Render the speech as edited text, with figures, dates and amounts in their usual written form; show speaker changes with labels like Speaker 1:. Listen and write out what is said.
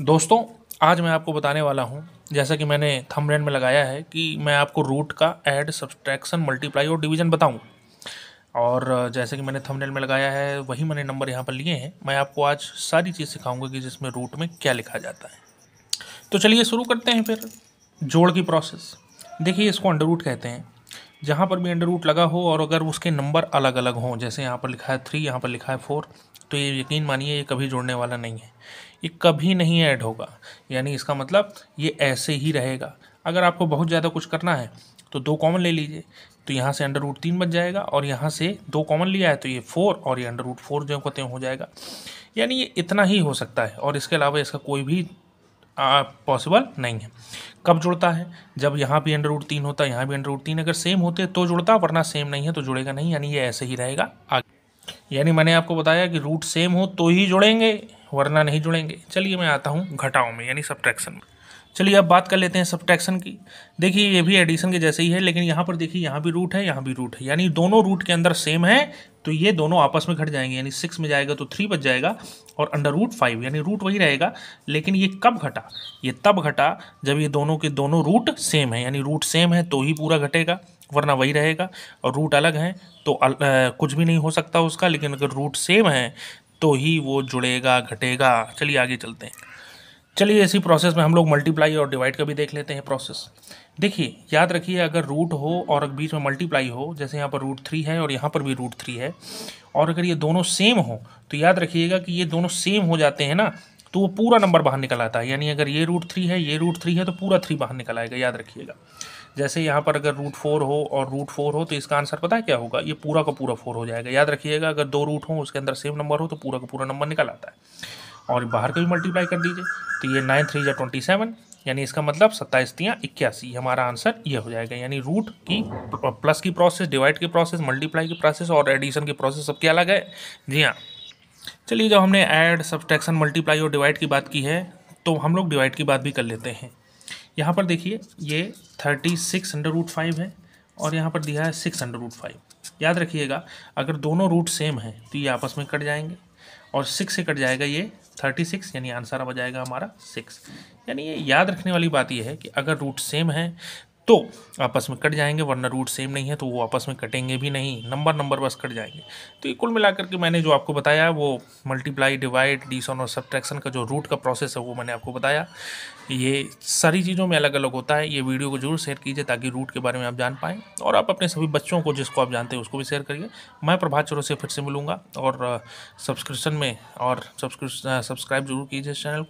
Speaker 1: दोस्तों, आज मैं आपको बताने वाला हूँ, जैसा कि मैंने थंबनेल में लगाया है कि मैं आपको रूट का ऐड, सब्सट्रैक्शन, मल्टीप्लाई और डिवीज़न बताऊँ। और जैसे कि मैंने थंबनेल में लगाया है वही मैंने नंबर यहाँ पर लिए हैं। मैं आपको आज सारी चीज़ सिखाऊंगा कि जिसमें रूट में क्या लिखा जाता है। तो चलिए शुरू करते हैं फिर जोड़ की प्रोसेस। देखिए, इसको अंडर रूट कहते हैं। जहाँ पर भी अंडर रूट लगा हो और अगर उसके नंबर अलग अलग हों, जैसे यहाँ पर लिखा है 3, यहाँ पर लिखा है 4, तो ये यकीन मानिए ये कभी जोड़ने वाला नहीं है, ये कभी नहीं ऐड होगा। यानी इसका मतलब ये ऐसे ही रहेगा। अगर आपको बहुत ज़्यादा कुछ करना है तो 2 कॉमन ले लीजिए, तो यहाँ से अंडर रूट 3 बच जाएगा और यहाँ से 2 कॉमन लिया है तो ये 4 और ये अंडर रूट 4 जो कहते हैं हो जाएगा। यानी ये इतना ही हो सकता है और इसके अलावा इसका कोई भी पॉसिबल नहीं है। कब जुड़ता है? जब यहाँ भी अंडर रूट 3 होता है, यहाँ भी अंडर रूट 3 अगर सेम होते तो जुड़ता, वरना सेम नहीं है तो जुड़ेगा नहीं। यानी ये ऐसे ही रहेगा आगे। यानी मैंने आपको बताया कि रूट सेम हो तो ही जुड़ेंगे, वरना नहीं जुड़ेंगे। चलिए मैं आता हूँ घटाओं में, यानी सब्ट्रैक्शन में। चलिए अब बात कर लेते हैं सब्ट्रैक्शन की। देखिए, ये भी एडिशन के जैसे ही है, लेकिन यहाँ पर देखिए यहाँ भी रूट है, यहाँ भी रूट है, यानी दोनों रूट के अंदर सेम है, तो ये दोनों आपस में घट जाएंगे। यानी 6 में जाएगा तो 3 बच जाएगा और अंडर रूट 5, यानी रूट वही रहेगा। लेकिन ये कब घटा? ये तब घटा जब ये दोनों के दोनों रूट सेम है। यानी रूट सेम है तो ही पूरा घटेगा, वरना वही रहेगा। और रूट अलग है तो कुछ भी नहीं हो सकता उसका। लेकिन अगर रूट सेम है तो ही वो जुड़ेगा, घटेगा। चलिए आगे चलते हैं। चलिए इसी प्रोसेस में हम लोग मल्टीप्लाई और डिवाइड का भी देख लेते हैं प्रोसेस। देखिए, याद रखिए, अगर रूट हो और बीच में मल्टीप्लाई हो, जैसे यहाँ पर रूट 3 है और यहाँ पर भी रूट 3 है, और अगर ये दोनों सेम हो तो याद रखिएगा कि ये दोनों सेम हो जाते हैं ना, तो वो पूरा नंबर बाहर निकल आता है। यानी अगर ये रूट 3 है, ये रूट 3 है, तो पूरा 3 बाहर निकल आएगा, याद रखिएगा। जैसे यहाँ पर अगर रूट 4 हो और रूट 4 हो तो इसका आंसर पता है क्या होगा? ये पूरा का पूरा 4 हो जाएगा। याद रखिएगा, अगर 2 रूट हो उसके अंदर सेम नंबर हो तो पूरा का पूरा नंबर निकल आता है। और बाहर का भी मल्टीप्लाई कर दीजिए तो ये 9 3 27, यानी इसका मतलब 27 3 81, हमारा आंसर ये हो जाएगा। यानी रूट की प्लस की प्रोसेस, डिवाइड की प्रोसेस, मल्टीप्लाई की प्रोसेस और एडिशन की प्रोसेस सबके अलग है। जी हाँ। चलिए, जब हमने ऐड, सब्ट्रैक्शन, मल्टीप्लाई और डिवाइड की बात की है तो हम लोग डिवाइड की बात भी कर लेते हैं। यहाँ पर देखिए, ये 36 अंडर रूट 5 है और यहाँ पर दिया है 6 अंडर रूट 5। याद रखिएगा, अगर दोनों रूट सेम हैं तो ये आपस में कट जाएंगे और 6 से कट जाएगा ये 36, यानी आंसर आ जाएगा हमारा 6। यानी ये याद रखने वाली बात ये है कि अगर रूट सेम है तो आपस में कट जाएंगे, वरना रूट सेम नहीं है तो वो आपस में कटेंगे भी नहीं, नंबर बस कट जाएंगे। तो ये कुल मिलाकर के मैंने जो आपको बताया वो मल्टीप्लाई, डिवाइड, एडिशन और सब्ट्रैक्शन का जो रूट का प्रोसेस है वो मैंने आपको बताया। ये सारी चीज़ों में अलग अलग होता है। ये वीडियो को जरूर शेयर कीजिए ताकि रूट के बारे में आप जान पाएँ, और आप अपने सभी बच्चों को, जिसको आप जानते हैं, उसको भी शेयर करिए। मैं प्रभात चौरसिया से फिर से मिलूँगा, और सब्सक्रिप्शन में और सब्सक्राइब जरूर कीजिए इस चैनल को।